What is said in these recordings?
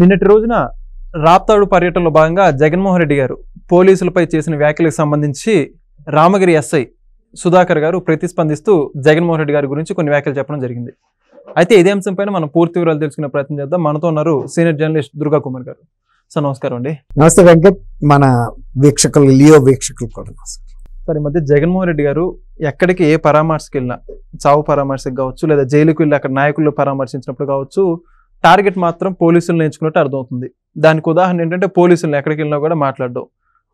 నిన్నటి రోజున రాప్తాడు పర్యటనలో భాగంగా జగన్మోహన్ రెడ్డి గారు పోలీసులపై చేసిన వ్యాఖ్యలకు సంబంధించి రామగిరి ఎస్ఐ సుధాకర్ గారు ప్రతిస్పందిస్తూ జగన్మోహన్ రెడ్డి గారి గురించి కొన్ని వ్యాఖ్యలు చెప్పడం జరిగింది. అయితే ఇదే అంశం పైన మనం పూర్తి వివరాలు తెలుసుకునే ప్రయత్నం చేద్దాం. మనతో ఉన్నారు సీనియర్ జర్నలిస్ట్ దుర్గా కుమార్ గారు. సార్ నమస్కారం అండి. నమస్తే వెంకట్, మన వీక్షకులు లియో వీక్షకులు కూడా నమస్కారం. సార్, ఈ మధ్య జగన్మోహన్ రెడ్డి గారు ఎక్కడికి ఏ పరామర్శకి వెళ్ళినా, చావు పరామర్శకు కావచ్చు లేదా జైలుకి వెళ్ళి అక్కడ నాయకులు పరామర్శించినప్పుడు కావచ్చు, టార్గెట్ మాత్రం పోలీసులను ఎంచుకున్నట్టు అర్థమవుతుంది. దానికి ఉదాహరణ ఏంటంటే పోలీసులను ఎక్కడికి వెళ్ళినా కూడా మాట్లాడడం,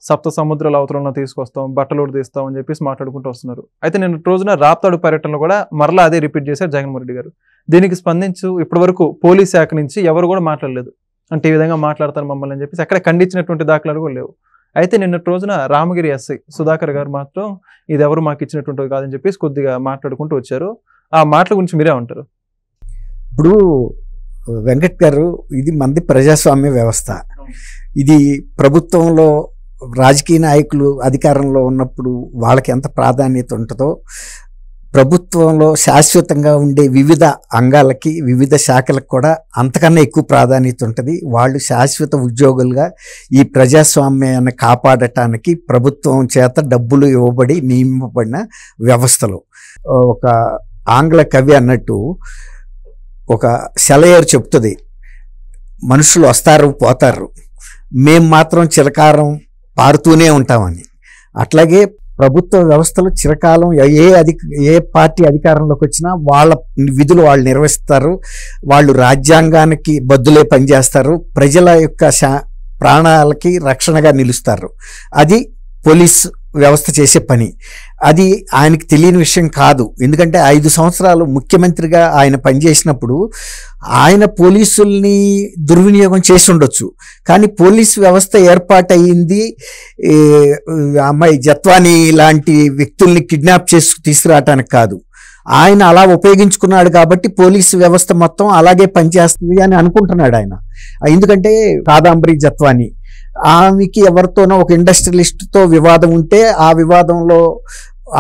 సప్త సముద్రాల అవతరంలో తీసుకొస్తాం, బట్టలోడు తీస్తాం అని చెప్పేసి మాట్లాడుకుంటూ వస్తున్నారు. అయితే నిన్న రోజున రాప్తాడు పర్యటనలో కూడా మరలా అదే రిపీట్ చేశారు జగన్మోహన్ రెడ్డి గారు. దీనికి స్పందించు ఇప్పటి వరకు పోలీస్ శాఖ నుంచి ఎవరు కూడా మాట్లాడలేదు. అంటే ఈ విధంగా మాట్లాడతారు మమ్మల్ని అని చెప్పేసి ఎక్కడ ఖండించినటువంటి దాఖలాలు కూడా లేవు. అయితే నిన్నటి రోజున రామగిరి ఎస్ఐ సుధాకర్ గారు మాత్రం ఇది ఎవరు మాకు ఇచ్చినటువంటిది కాదని చెప్పేసి కొద్దిగా మాట్లాడుకుంటూ వచ్చారు. ఆ మాటల గురించి మీరే ఉంటారు? ఇప్పుడు వెంకట్ గారు, ఇది మంది ప్రజాస్వామ్య వ్యవస్థ. ఇది ప్రభుత్వంలో రాజకీయ నాయకులు అధికారంలో ఉన్నప్పుడు వాళ్ళకి ఎంత ప్రాధాన్యత ఉంటుందో, ప్రభుత్వంలో శాశ్వతంగా ఉండే వివిధ అంగాలకి, వివిధ శాఖలకు కూడా అంతకన్నా ఎక్కువ ప్రాధాన్యత ఉంటుంది. వాళ్ళు శాశ్వత ఉద్యోగులుగా ఈ ప్రజాస్వామ్యాన్ని కాపాడటానికి ప్రభుత్వం చేత డబ్బులు ఇవ్వబడి నియమింపబడిన వ్యవస్థలు. ఒక ఆంగ్ల కవి అన్నట్టు ఒక సెలయేరు చెప్తుంది, మనుషులు వస్తారు పోతారు, మేం మాత్రం చిరకాలం పారుతూనే ఉంటామని. అట్లాగే ప్రభుత్వ వ్యవస్థలు చిరకాలం ఏ పార్టీ అధికారంలోకి వచ్చినా వాళ్ళ విధులు వాళ్ళు నిర్వహిస్తారు. వాళ్ళు రాజ్యాంగానికి బద్దులే పనిచేస్తారు, ప్రజల యొక్క ప్రాణాలకి రక్షణగా నిలుస్తారు. అది పోలీస్ వ్యవస్థ చేసే పని. అది ఆయనకి తెలియని విషయం కాదు. ఎందుకంటే 5 సంవత్సరాలు ముఖ్యమంత్రిగా ఆయన పనిచేసినప్పుడు ఆయన పోలీసుల్ని దుర్వినియోగం చేసి ఉండొచ్చు. కానీ పోలీస్ వ్యవస్థ ఏర్పాటయింది అమ్మాయి జత్వానీ లాంటి వ్యక్తుల్ని కిడ్నాప్ చేసి తీసుకురావటానికి కాదు. ఆయన అలా ఉపయోగించుకున్నాడు కాబట్టి పోలీసు వ్యవస్థ మొత్తం అలాగే పనిచేస్తుంది అని అనుకుంటున్నాడు ఆయన. ఎందుకంటే కాదాంబరి జత్వానీ, ఆమెకి ఎవరితోనో ఒక ఇండస్ట్రియలిస్ట్తో వివాదం ఉంటే ఆ వివాదంలో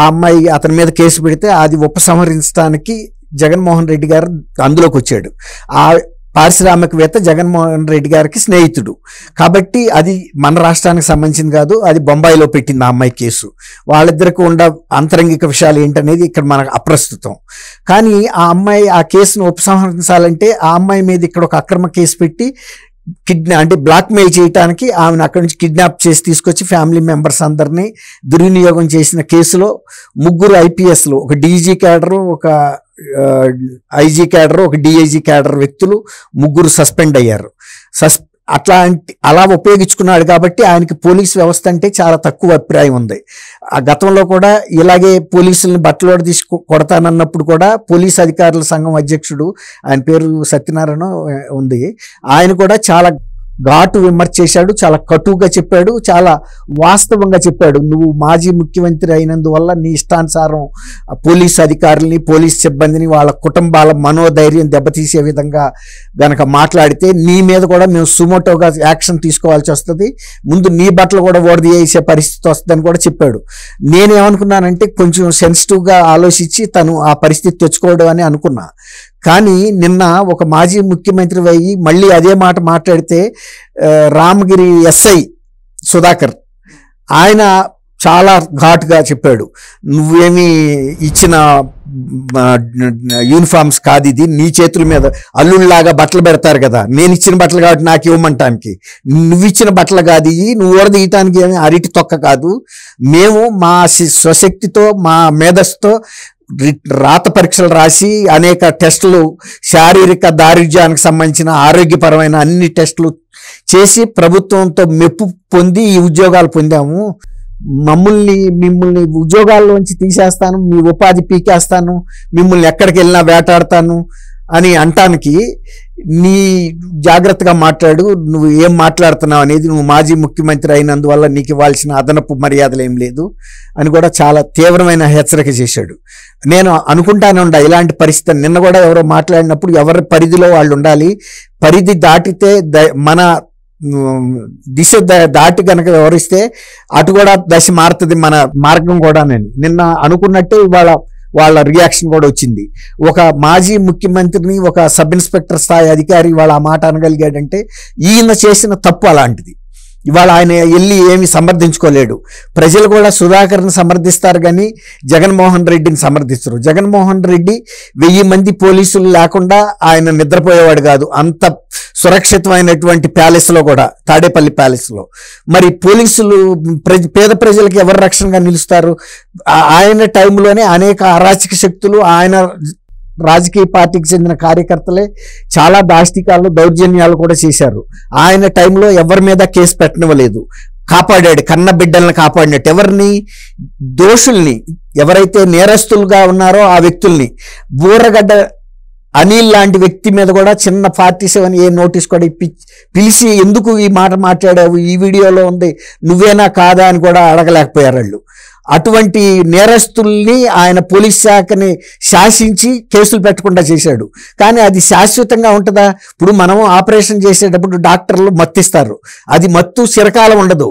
ఆ అమ్మాయి అతని మీద కేసు పెడితే అది ఉపసంహరించడానికి జగన్మోహన్ రెడ్డి గారు అందులోకి వచ్చాడు. ఆ పారిశ్రామికవేత్త జగన్మోహన్ రెడ్డి గారికి స్నేహితుడు కాబట్టి అది మన రాష్ట్రానికి సంబంధించింది కాదు, అది బొంబాయిలో పెట్టింది ఆ అమ్మాయి కేసు. వాళ్ళిద్దరికి ఉండ అంతరంగిక విషయాలు ఏంటనేది ఇక్కడ మనకు అప్రస్తుతం. కానీ ఆ అమ్మాయి ఆ కేసును ఉపసంహరించాలంటే ఆ అమ్మాయి మీద ఇక్కడ ఒక అక్రమ కేసు పెట్టి అంటే బ్లాక్మెయిల్ చేయడానికి ఆమెను అక్కడి నుంచి కిడ్నాప్ చేసి తీసుకొచ్చి ఫ్యామిలీ మెంబర్స్ అందరినీ దుర్వినియోగం చేసిన కేసులో 3 IPSలు, ఒక DG క్యాడరు, ఒక IG క్యాడరు, ఒక DIG క్యాడర్ వ్యక్తులు 3 సస్పెండ్ అయ్యారు. అలా ఉపయోగించుకున్నాడు కాబట్టి ఆయనకి పోలీస్ వ్యవస్థ అంటే చాలా తక్కువ అభిప్రాయం ఉంది. ఆ గతంలో కూడా ఇలాగే పోలీసుల్ని బట్టలోడ తీసి కొడతానన్నప్పుడు కూడా పోలీస్ అధికారుల సంఘం అధ్యక్షుడు, ఆయన పేరు సత్యనారాయణ ఉంది, ఆయన కూడా చాలా ఘాటు విమర్శ చేశాడు, చాలా కటువుగా చెప్పాడు, చాలా వాస్తవంగా చెప్పాడు. నువ్వు మాజీ ముఖ్యమంత్రి అయినందువల్ల నీ ఇష్టానుసారం పోలీస్ అధికారుల్ని, పోలీస్ సిబ్బందిని, వాళ్ళ కుటుంబాల మనోధైర్యం దెబ్బతీసే విధంగా గనక మాట్లాడితే నీ మీద కూడా మేము సుమోటోగా యాక్షన్ తీసుకోవాల్సి వస్తుంది, ముందు నీ బట్టలు కూడా ఓడదీసే పరిస్థితి వస్తుందని కూడా చెప్పాడు. నేనేమనుకున్నానంటే కొంచెం సెన్సిటివ్గా ఆలోచించి తను ఆ పరిస్థితి తెచ్చుకోవడం అని అనుకున్నా. కానీ నిన్న ఒక మాజీ ముఖ్యమంత్రి అయ్యి మళ్ళీ అదే మాట మాట్లాడితే రామగిరి ఎస్ఐ సుధాకర్ ఆయన చాలా ఘాటుగా చెప్పాడు, నువ్వేమి ఇచ్చిన యూనిఫామ్స్ కాదు ఇది, నీ చేతుల మీద అల్లుళ్ళలాగా బట్టలు పెడతారు కదా, నేను ఇచ్చిన బట్టలు కాబట్టి నాకు ఇవ్వమంటానికి, నువ్వు ఇచ్చిన బట్టలు కాదు ఇవి, నువ్వు ఓడదీయటానికి ఏమి అరిటి తొక్క కాదు, మేము మా స్వశక్తితో మా మేధస్సుతో రాత పరీక్షలు రాసి అనేక టెస్టులు, శారీరక దారిద్ర్యానికి సంబంధించిన ఆరోగ్యపరమైన అన్ని టెస్టులు చేసి ప్రభుత్వంతో మెప్పు పొంది ఈ ఉద్యోగాలు పొందాము. మిమ్మల్ని ఉద్యోగాల్లోంచి తీసేస్తాను, మీ ఉపాధి పీకేస్తాను, మిమ్మల్ని ఎక్కడికి వెళ్ళినా వేటాడతాను అని అంటానికి నీ జాగ్రత్తగా మాట్లాడు, నువ్వు ఏం మాట్లాడుతున్నావు అనేది, నువ్వు మాజీ ముఖ్యమంత్రి అయినందువల్ల నీకు ఇవ్వాల్సిన అదనపు మర్యాదలు ఏం లేదు అని కూడా చాలా తీవ్రమైన హెచ్చరిక చేశాడు. నేను అనుకుంటానే ఉండా ఇలాంటి పరిస్థితి. నిన్న కూడా ఎవరో మాట్లాడినప్పుడు ఎవరి పరిధిలో వాళ్ళు ఉండాలి, పరిధి దాటితే మన దిశ దాటి కనుక వివరిస్తే అటు కూడా దశ మారుతుంది మన మార్గం కూడా. నేను నిన్న అనుకున్నట్టే ఇవాళ వాళ్ళ రియాక్షన్ కూడా వచ్చింది. ఒక మాజీ ముఖ్యమంత్రిని ఒక సబ్ ఇన్స్పెక్టర్ స్థాయి అధికారి వాళ్ళ ఆ మాట అనగలిగాడంటే ఈయన చేసిన తప్పు అలాంటిది. ఇవాళ ఆయన వెళ్ళి ఏమి సమర్థించుకోలేడు. ప్రజలు కూడా సుధాకర్ని సమర్థిస్తారు కానీ జగన్మోహన్ రెడ్డిని సమర్థిస్తారు. జగన్మోహన్ రెడ్డి 1000 మంది పోలీసులు లేకుండా ఆయన నిద్రపోయేవాడు కాదు, అంత సురక్షితమైనటువంటి ప్యాలెస్లో కూడా, తాడేపల్లి ప్యాలెస్లో. మరి పోలీసులు పేద ప్రజలకు ఎవరు రక్షణగా నిలుస్తారు? ఆయన టైంలోనే అనేక అరాచక శక్తులు, ఆయన రాజకీయ పార్టీకి చెందిన కార్యకర్తలే చాలా దాష్టికాలు, దౌర్జన్యాలు కూడా చేశారు. ఆయన టైంలో ఎవరి మీద కేసు పెట్టనివ్వలేదు, కాపాడాడు. కన్న బిడ్డలను కాపాడినట్టు. ఎవరిని? దోషుల్ని, ఎవరైతే నేరస్తులుగా ఉన్నారో ఆ వ్యక్తుల్ని. బూరగడ్డ అనిల్ లాంటి వ్యక్తి మీద కూడా చిన్న 47A నోటీస్ కూడా పిలిచి ఎందుకు ఈ మాట మాట్లాడావు, ఈ వీడియోలో ఉంది, నువ్వేనా కాదా అని కూడా అడగలేకపోయారు వాళ్ళు. అటువంటి నేరస్తుల్ని ఆయన పోలీస్ శాఖని శాసించి కేసులు పెట్టకుండా చేశాడు. కానీ అది శాశ్వతంగా ఉంటుందా? ఇప్పుడు మనం ఆపరేషన్ చేసేటప్పుడు డాక్టర్లు మత్తిస్తారు, అది మత్తు చిరకాలం ఉండదు,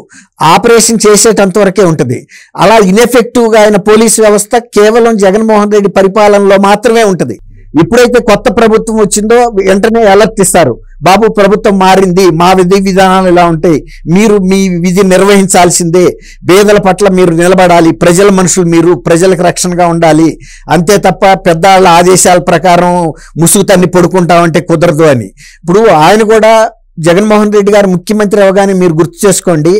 ఆపరేషన్ చేసేటంత వరకే ఉంటుంది. అలా ఇన్ఎఫెక్టివ్గా ఆయన పోలీస్ వ్యవస్థ కేవలం జగన్మోహన్ రెడ్డి పరిపాలనలో మాత్రమే ఉంటుంది. ఎప్పుడైతే కొత్త ప్రభుత్వం వచ్చిందో వెంటనే అలర్ట్ ఇస్తారు, బాబు ప్రభుత్వం మారింది, మా విధి విధానాలు ఇలా ఉంటాయి, మీరు మీ విధి నిర్వహించాల్సిందే, పేదల పట్ల మీరు నిలబడాలి, ప్రజల మనుషులు మీరు, ప్రజలకు రక్షణగా ఉండాలి, అంతే తప్ప పెద్దవాళ్ళ ఆదేశాల ప్రకారం ముసుగు తన్ని పడుకుంటామంటే కుదరదు అని. ఇప్పుడు ఆయన కూడా జగన్మోహన్ రెడ్డి గారు ముఖ్యమంత్రి అవగానే మీరు గుర్తు చేసుకోండి,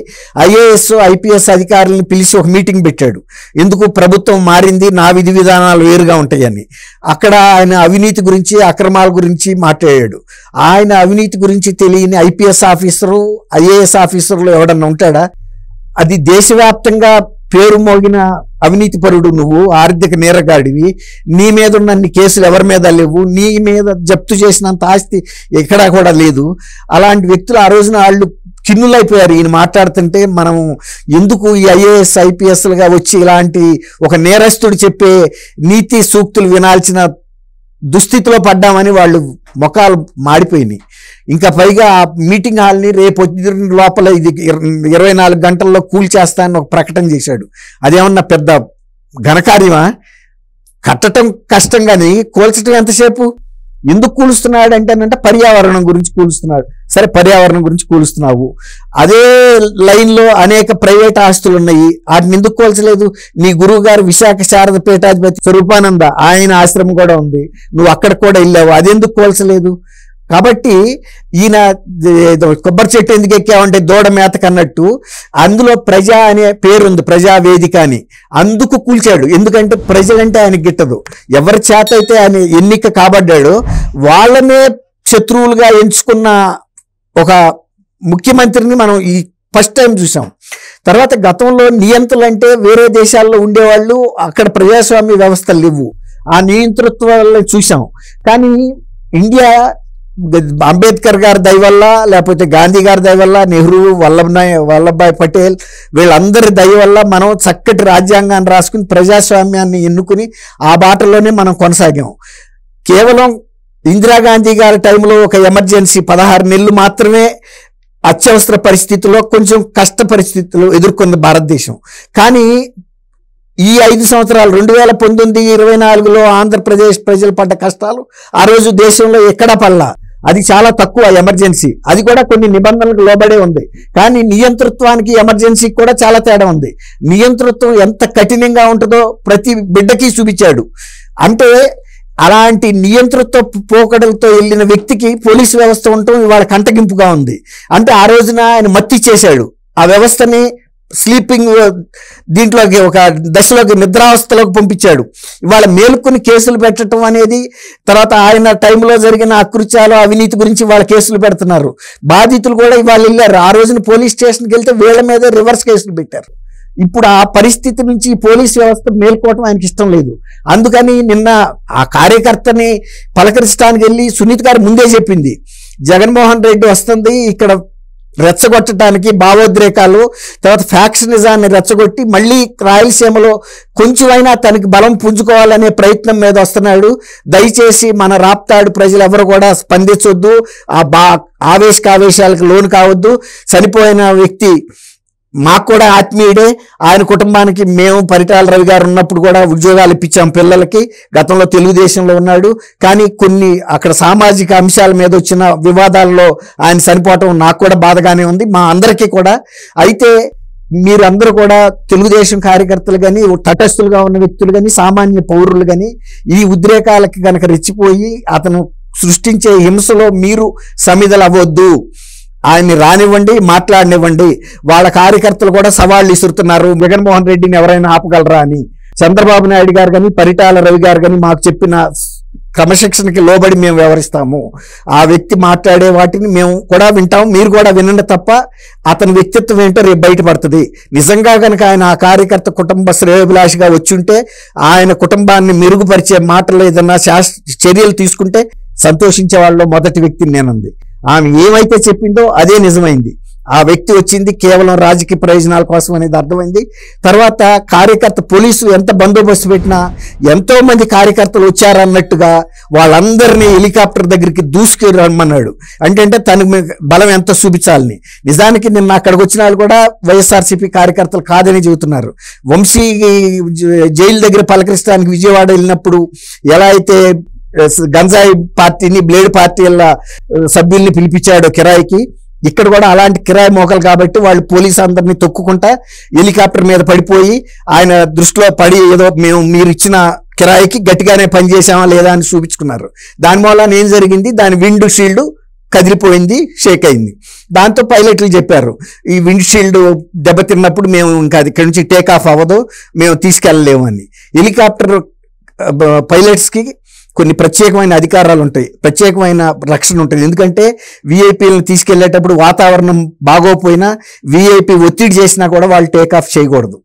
IAS IPS అధికారులను పిలిచి ఒక మీటింగ్ పెట్టాడు. ఎందుకు? ప్రభుత్వం మారింది, నా విధి విధానాలు వేరుగా ఉంటాయని. అక్కడ ఆయన అవినీతి గురించి, అక్రమాల గురించి మాట్లాడాడు. ఆయన అవినీతి గురించి తెలియని IPS ఆఫీసరు, IAS ఆఫీసర్లు ఎవడన్నా ఉంటాడా? అది దేశవ్యాప్తంగా పేరు మోగిన అవినీతి పరుడు నువ్వు, ఆర్థిక నేరగాడివి, నీ మీద ఉన్న అన్ని కేసులు ఎవరి మీద లేవు, నీ మీద జప్తు చేసినంత ఆస్తి ఎక్కడా కూడా లేదు. అలాంటి వ్యక్తులు ఆ రోజున వాళ్ళు కిన్నులైపోయారు ఈయన మాట్లాడుతుంటే. మనం ఎందుకు ఈ IAS IPSలుగా వచ్చి ఇలాంటి ఒక నేరస్తుడు చెప్పే నీతి సూక్తులు వినాల్సిన దుస్థితిలో పడ్డామని వాళ్ళు మొఖాలు మాడిపోయినాయి. ఇంకా పైగా ఆ మీటింగ్ హాల్ని రేపు లోపల ఇది 24 గంటల్లో కూల్చేస్తానని ఒక ప్రకటన చేశాడు. అదేమన్నా పెద్ద ఘనకార్యమా? కట్టడం కష్టం కానీ కూల్చడం ఎంతసేపు? ఎందుకు కూలుస్తున్నాడు అంటేనంటే పర్యావరణం గురించి కూలుస్తున్నాడు. సరే, పర్యావరణం గురించి కూలుస్తున్నావు, అదే లైన్లో అనేక ప్రైవేట్ ఆస్తులు ఉన్నాయి, వాటిని ఎందుకు కూల్చలేదు? నీ గురువు గారు విశాఖ శారద పీఠాధిపతి స్వరూపానంద, ఆయన ఆశ్రమం కూడా ఉంది, నువ్వు అక్కడ కూడా వెళ్ళావు, అది ఎందుకు కూల్చలేదు? కాబట్టి ఈయన కొబ్బరి చెట్టు ఎందుకు ఎక్కావంటే దూడ మేతకన్నట్టు అందులో ప్రజా అనే పేరుంది, ప్రజావేదిక అని, అందుకు కూల్చాడు. ఎందుకంటే ప్రజలంటే ఆయనకి గిట్టదు. ఎవరి చేత అయితే ఆయన ఎన్నిక కాబడ్డాడో వాళ్ళనే శత్రువులుగా ఎంచుకున్న ఒక ముఖ్యమంత్రిని మనం ఈ ఫస్ట్ టైం చూసాం. తర్వాత గతంలో నియంత్రణలు అంటే వేరే దేశాల్లో ఉండేవాళ్ళు, అక్కడ ప్రజాస్వామ్య వ్యవస్థలు లేవు, ఆ నియంతృత్వాలను చూసాం. కానీ ఇండియా అంబేద్కర్ గారి దయ వల్ల, లేకపోతే గాంధీ గారి దయ వల్ల, నెహ్రూ, వల్లభాయ్ పటేల్ వీళ్ళందరి దయ వల్ల మనం చక్కటి రాజ్యాంగాన్ని రాసుకుని ప్రజాస్వామ్యాన్ని ఎన్నుకుని ఆ బాటలోనే మనం కొనసాగాం. కేవలం ఇందిరాగాంధీ గారి టైంలో ఒక ఎమర్జెన్సీ 16 నెలలు మాత్రమే అత్యవసర పరిస్థితుల్లో కొంచెం కష్ట పరిస్థితులు ఎదుర్కొంది భారతదేశం. కానీ ఈ 5 సంవత్సరాలు 2019, 24లో ఆంధ్రప్రదేశ్ ప్రజలు పడ్డ కష్టాలు ఆ రోజు దేశంలో ఎక్కడా పడలా. అది చాలా తక్కువ ఎమర్జెన్సీ, అది కూడా కొన్ని నిబంధనలకు లోబడే ఉంది. కానీ నియంతృత్వానికి ఎమర్జెన్సీకి కూడా చాలా తేడా ఉంది. నియంతృత్వం ఎంత కఠినంగా ఉంటుందో ప్రతి బిడ్డకి చూపించాడు. అంటే అలాంటి నియంతృత్వ పోకడలతో వెళ్ళిన వ్యక్తికి పోలీసు వ్యవస్థ ఉండటం ఇవాళ కంటగింపుగా ఉంది. అంటే ఆ రోజున ఆయన మత్తి చేశాడు, ఆ వ్యవస్థని స్లీపింగ్ దీంట్లోకి ఒక దశలోకి నిద్రావస్థలోకి పంపించాడు. ఇవాళ మేలుకొని కేసులు పెట్టడం అనేది, తర్వాత ఆయన టైంలో జరిగిన అకృత్యాలు, అవినీతి గురించి వాళ్ళ కేసులు పెడుతున్నారు. బాధితులు కూడా ఇవాళ వెళ్ళారు. ఆ రోజున పోలీస్ స్టేషన్కి వెళ్తే వీళ్ళ మీద రివర్స్ కేసులు పెట్టారు. ఇప్పుడు ఆ పరిస్థితి నుంచి పోలీస్ వ్యవస్థ మేల్కోవటం ఆయనకి ఇష్టం లేదు. అందుకని నిన్న ఆ కార్యకర్తని పలకరించడానికి వెళ్ళి సునీత్ గారు ముందే చెప్పింది, జగన్మోహన్ రెడ్డి వస్తుంది ఇక్కడ రెచ్చగొట్టడానికి, భావోద్రేకాలు, తర్వాత ఫ్యాక్షనిజాన్ని రెచ్చగొట్టి మళ్ళీ రాయలసీమలో కొంచెమైనా తనకి బలం పుంజుకోవాలనే ప్రయత్నం మీద వస్తున్నాడు. దయచేసి మన రాప్తాడు ప్రజలు ఎవరు కూడా స్పందించొద్దు, ఆ ఆవేశకావేశాలకు లోను కావద్దు. చనిపోయిన వ్యక్తి మాకు కూడా ఆత్మీయుడే. ఆయన కుటుంబానికి మేము పరిటాల రవి గారు ఉన్నప్పుడు కూడా ఉద్యోగాలు ఇప్పించాం పిల్లలకి. గతంలో తెలుగుదేశంలో ఉన్నాడు. కానీ కొన్ని అక్కడ సామాజిక అంశాల మీద వచ్చిన వివాదాల్లో ఆయన చనిపోవటం నాకు కూడా బాధగానే ఉంది, మా అందరికీ కూడా. అయితే మీరందరూ కూడా తెలుగుదేశం కార్యకర్తలు కానీ, తటస్థులుగా ఉన్న వ్యక్తులు కానీ, సామాన్య పౌరులు కానీ ఈ ఉద్రేకాలకి కనుక రెచ్చిపోయి అతను సృష్టించే హింసలో మీరు సమిధలు అవ్వద్దు. ఆయన్ని రానివ్వండి, మాట్లాడనివ్వండి. వాళ్ళ కార్యకర్తలు కూడా సవాళ్ళు ఇస్తున్నారు, జగన్మోహన్ రెడ్డిని ఎవరైనా ఆపగలరా అని. చంద్రబాబు నాయుడు గారు కానీ, పరిటాల రవి గారు కానీ మాకు చెప్పిన క్రమశిక్షణకి లోబడి మేము వ్యవహరిస్తాము. ఆ వ్యక్తి మాట్లాడే వాటిని మేము కూడా వింటాం, మీరు కూడా వినండి తప్ప అతని వ్యక్తిత్వం ఏంటో రేపు బయటపడుతుంది. నిజంగా కనుక ఆయన ఆ కార్యకర్త కుటుంబ శ్రేయోభిలాషిగా వచ్చుంటే, ఆయన కుటుంబాన్ని మెరుగుపరిచే మాటలు ఏదన్నా చర్యలు తీసుకుంటే సంతోషించే వాళ్ళలో మొదటి వ్యక్తిని నేనుంది. ఆమె ఏమైతే చెప్పిందో అదే నిజమైంది. ఆ వ్యక్తి వచ్చింది కేవలం రాజకీయ ప్రయోజనాల కోసం అనేది అర్థమైంది. తర్వాత కార్యకర్త పోలీసులు ఎంత బందోబస్తు పెట్టినా ఎంతో మంది కార్యకర్తలు వచ్చారన్నట్టుగా వాళ్ళందరినీ హెలికాప్టర్ దగ్గరికి దూసుకు రమ్మన్నాడు. అంటే తనకు బలం ఎంత చూపించాలని. నిజానికి నిన్న అక్కడికి వచ్చిన వాళ్ళు కూడా వైఎస్ఆర్సీపీ కార్యకర్తలు కాదని చెబుతున్నారు. వంశీ జైలు దగ్గర పలకరించడానికి విజయవాడ వెళ్ళినప్పుడు ఎలా అయితే గంజాయి పార్టీని, బ్లేడ్ పార్టీల సభ్యుల్ని పిలిపించాడు కిరాయికి, ఇక్కడ కూడా అలాంటి కిరాయి మోకలు కాబట్టి వాళ్ళు పోలీసు అందరినీ తొక్కుకుంటా హెలికాప్టర్ మీద పడిపోయి ఆయన దృష్టిలో పడి ఏదో మీరు ఇచ్చిన కిరాయికి గట్టిగానే పనిచేసామా లేదా అని చూపించుకున్నారు. దాని మూలన ఏం జరిగింది, దాని విండ్ షీల్డ్ కదిలిపోయింది, షేక్ అయింది. దాంతో పైలట్లు చెప్పారు, ఈ విండ్ షీల్డ్ దెబ్బతిన్నప్పుడు మేము ఇంకా ఇక్కడి నుంచి టేక్ ఆఫ్ అవ్వదు, మేము తీసుకెళ్ళలేము అని. హెలికాప్టర్ పైలట్స్కి కొన్ని ప్రత్యేకమైన అధికారాలు ఉంటాయి, ప్రత్యేకమైన రక్షణ ఉంటుంది. ఎందుకంటే విఐపీలను తీసుకెళ్లేటప్పుడు వాతావరణం బాగోపోయినా, విఐపీ ఒత్తిడి చేసినా కూడా వాళ్ళు టేక్ ఆఫ్ చేయకూడదు.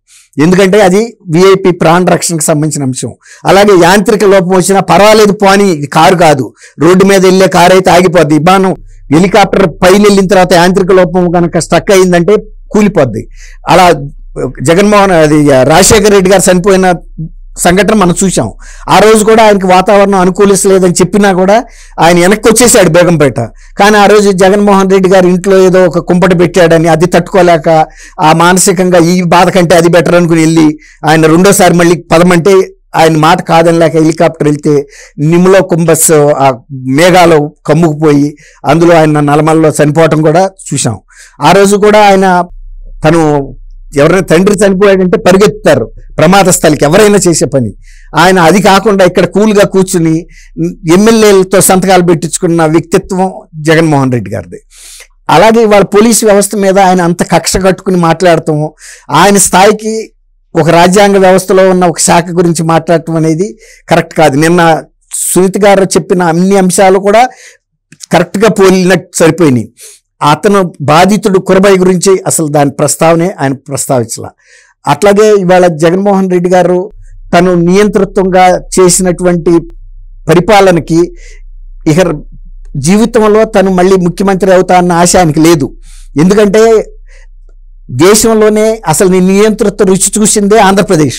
ఎందుకంటే అది విఐపి ప్రాణ రక్షణకు సంబంధించిన అంశం. అలాగే యాంత్రిక లోపం వచ్చినా పర్వాలేదు, పోనీ కారు కాదు, రోడ్డు మీద వెళ్ళే కారు అయితే ఆగిపోద్ది. విమానం హెలికాప్టర్ పైన వెళ్ళిన తర్వాత యాంత్రిక లోపం కనుక స్టక్ అయిందంటే కూలిపోద్ది. అలా రాజశేఖర రెడ్డి గారు చనిపోయిన సంఘటన మనం చూసాం. ఆ రోజు కూడా ఆయనకి వాతావరణం అనుకూలిస్తలేదని చెప్పినా కూడా ఆయన వెనక్కి వచ్చేసాడు బేగంపేట. కానీ ఆ రోజు జగన్మోహన్ రెడ్డి గారు ఇంట్లో ఏదో ఒక కుంపట పెట్టాడని అది తట్టుకోలేక ఆ మానసికంగా ఈ బాధ కంటే అది బెటర్ అనుకుని వెళ్ళి ఆయన రెండోసారి మళ్ళీ పదమంటే ఆయన మాట కాదని లేక హెలికాప్టర్ వెళ్తే నిమ్లో కుంభస్ ఆ మేఘాలు కమ్ముకుపోయి అందులో ఆయన నలమల్లో చనిపోవటం కూడా చూసాం. ఆ రోజు కూడా ఆయన తను ఎవరైనా తండ్రి చనిపోయాడంటే పరిగెత్తుతారు ప్రమాద స్థలికి, ఎవరైనా చేసే పని. ఆయన అది కాకుండా ఇక్కడ కూల్గా కూర్చుని ఎమ్మెల్యేలతో సంతకాలు పెట్టించుకున్న వ్యక్తిత్వం జగన్మోహన్ రెడ్డి గారిది. అలాగే ఇవాళ పోలీసు వ్యవస్థ మీద ఆయన అంత కక్ష కట్టుకుని మాట్లాడటం, ఆయన స్థాయికి ఒక రాజ్యాంగ వ్యవస్థలో ఉన్న ఒక శాఖ గురించి మాట్లాడటం అనేది కరెక్ట్ కాదు. నిన్న సునీత గారు చెప్పిన అన్ని అంశాలు కూడా కరెక్ట్గా పోలినట్టు సరిపోయినాయి. అతను బాధితుడు కురబాయి గురించి అసలు దాని ప్రస్తావనే ఆయన ప్రస్తావించాల. అట్లాగే ఇవాళ జగన్మోహన్ రెడ్డి గారు తను నియంతృత్వంగా చేసినటువంటి పరిపాలనకి ఇక జీవితంలో తను మళ్ళీ ముఖ్యమంత్రి అవుతా అన్న ఆశ ఆయనకి లేదు. ఎందుకంటే దేశంలోనే అసలు నీ నియంతృత్వ రుచి చూసిందే ఆంధ్రప్రదేశ్.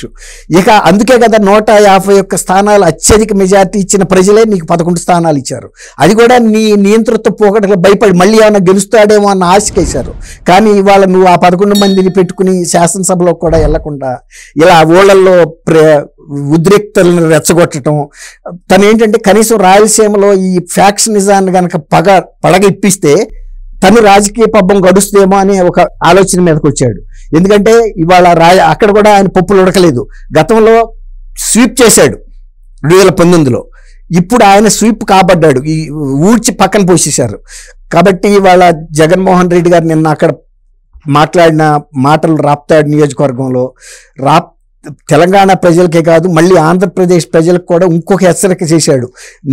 ఇక అందుకే కదా 151 స్థానాలు అత్యధిక మెజార్టీ ఇచ్చిన ప్రజలే నీకు 11 స్థానాలు ఇచ్చారు. అది కూడా నీ నియంతృత్వ పోకడలకు భయపడి మళ్ళీ ఏమైనా గెలుస్తాడేమో అన్న ఆశకేశారు. కానీ ఇవాళ నువ్వు ఆ 11 మందిని పెట్టుకుని శాసనసభలో కూడా వెళ్లకుండా ఇలా ఊళ్ళల్లో ఉద్రిక్తలను రెచ్చగొట్టడం. తను ఏంటంటే కనీసం రాయలసీమలో ఈ ఫ్యాక్షనిజాన్ని కనుక పడగ ఇప్పిస్తే తను రాజకీయ పబ్బం గడుస్తుందేమో అని ఒక ఆలోచన మీదకి వచ్చాడు. ఎందుకంటే ఇవాళ అక్కడ కూడా ఆయన పప్పులు ఉడకలేదు. గతంలో స్వీప్ చేశాడు 2019లో, ఇప్పుడు ఆయన స్వీప్ కాబడ్డాడు, ఈ ఊడ్చి పక్కన పోసేశారు. కాబట్టి ఇవాళ జగన్మోహన్ రెడ్డి గారు నిన్న అక్కడ మాట్లాడిన మాటలు రాప్తాడు నియోజకవర్గంలో తెలంగాణ ప్రజలకే కాదు మళ్ళీ ఆంధ్రప్రదేశ్ ప్రజలకు కూడా ఇంకొక హెచ్చరిక చేశాడు.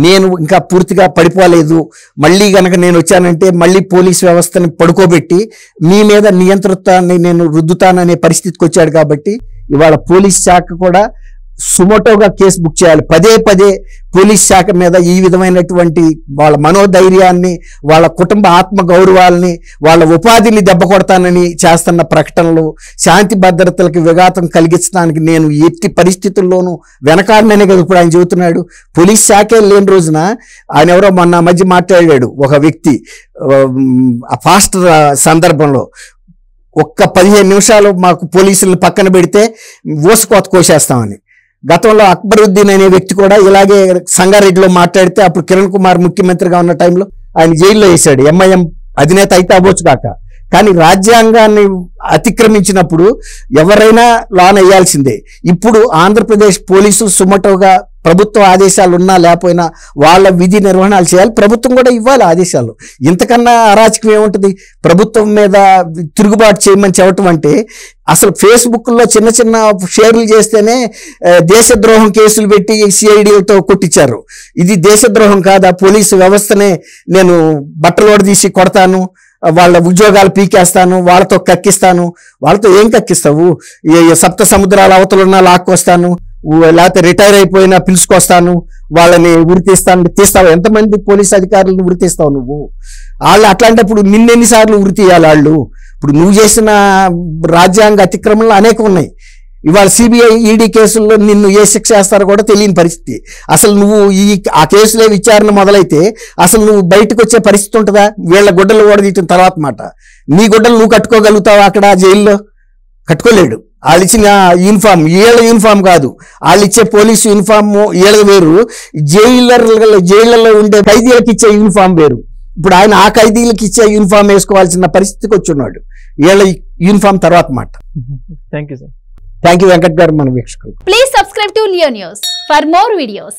నేను ఇంకా పూర్తిగా పడిపోలేదు, మళ్ళీ కనుక నేను వచ్చానంటే మళ్ళీ పోలీస్ వ్యవస్థని పడుకోబెట్టి మీ మీద నియంతృత్వాన్ని నేను రుద్దుతాననే పరిస్థితికి వచ్చాడు. కాబట్టి ఇవాళ పోలీస్ శాఖ కూడా సుమోటోగా కేసు బుక్ చేయాలి. పదే పదే పోలీస్ శాఖ మీద ఈ విధమైనటువంటి వాళ్ళ మనోధైర్యాన్ని, వాళ్ళ కుటుంబ ఆత్మ గౌరవాలని, వాళ్ళ ఉపాధిని దెబ్బ కొడతానని చేస్తున్న ప్రకటనలు శాంతి భద్రతలకు విఘాతం కలిగించడానికి నేను ఎట్టి పరిస్థితుల్లోనూ వెనకాడననే కదా ఇప్పుడు ఆయన చెబుతున్నాడు. పోలీస్ శాఖే లేని రోజున ఆయన ఎవరో మొన్న మధ్య మాట్లాడాడు ఒక వ్యక్తి ఆ ఫాస్ట్ సందర్భంలో, ఒక్క 15 నిమిషాలు మాకు పోలీసులను పక్కన పెడితే ఊసకోత కోసేస్తామని. గతంలో అక్బరుద్దీన్ అనే వ్యక్తి కూడా ఇలాగే సంగారెడ్డిలో మాట్లాడితే అప్పుడు కిరణ్ కుమార్ ముఖ్యమంత్రిగా ఉన్న టైంలో ఆయన జైల్లో వేశాడు. ఎంఐఎం అధినేత అయితే అవ్వచ్చు కాక, కానీ రాజ్యాంగాన్ని అతిక్రమించినప్పుడు ఎవరైనా లాన్ వేయాల్సిందే. ఇప్పుడు ఆంధ్రప్రదేశ్ పోలీసులు సుమటోగా ప్రభుత్వ ఆదేశాలు ఉన్నా లేకపోయినా వాళ్ళ విధి నిర్వహణలు చేయాలి. ప్రభుత్వం కూడా ఇవ్వాలి ఆదేశాలు. ఇంతకన్నా అరాచకం ఏముంటుంది? ప్రభుత్వం మీద తిరుగుబాటు చేయమని చెప్పటం అంటే, అసలు ఫేస్బుక్లో చిన్న చిన్న షేర్లు చేస్తేనే దేశద్రోహం కేసులు పెట్టి సిఐడిలతో కొట్టించారు. ఇది దేశద్రోహం కాదా? పోలీసు వ్యవస్థనే నేను బట్టలోడ తీసి కొడతాను, వాళ్ళ ఉద్యోగాలు పీకేస్తాను, వాళ్ళతో కక్కిస్తాను. వాళ్ళతో ఏం కక్కిస్తావు? సప్త సముద్రాల అవతలున్నా లాక్కొస్తాను, లేకపోతే రిటైర్ అయిపోయినా పిలుచుకొస్తాను, వాళ్ళని ఉరి తీస్తావు. ఎంతమంది పోలీస్ అధికారులను ఉరి తీస్తావు నువ్వు? వాళ్ళు అట్లాంటప్పుడు నిన్నెన్నిసార్లు ఉరి తీయాలి వాళ్ళు? ఇప్పుడు నువ్వు చేసిన రాజ్యాంగ అతిక్రమణలు అనేకం ఉన్నాయి. ఇవాళ సిబిఐ ఈడీ కేసుల్లో నిన్ను ఏ శిక్ష వేస్తారో కూడా తెలియని పరిస్థితి. అసలు నువ్వు ఆ కేసులే విచారణ మొదలైతే అసలు నువ్వు బయటకు వచ్చే పరిస్థితి ఉంటుందా? వీళ్ళ గుడ్డలు ఓడదీయటం తర్వాత మాట. నీ గుడ్డలు నువ్వు కట్టుకోగలుగుతావు అక్కడ జైల్లో? కట్టుకోలేడు. వాళ్ళు ఇచ్చిన యూనిఫామ్ వీళ్ళ యూనిఫామ్ కాదు, వాళ్ళు ఇచ్చే పోలీసు యూనిఫామ్ వీళ్ళ వేరు, జైళ్ళలో ఉండే ఖైదీలకు ఇచ్చే యూనిఫామ్ వేరు. ఇప్పుడు ఆయన ఆ ఖైదీలకు ఇచ్చే యూనిఫామ్ వేసుకోవాల్సిన పరిస్థితికి వచ్చున్నాడు. వీళ్ళ యూనిఫామ్ తర్వాత మాట. Thank you sir. Thank you Venkat గారు, మన వీక్షకులు. Please subscribe to Leo News for more videos.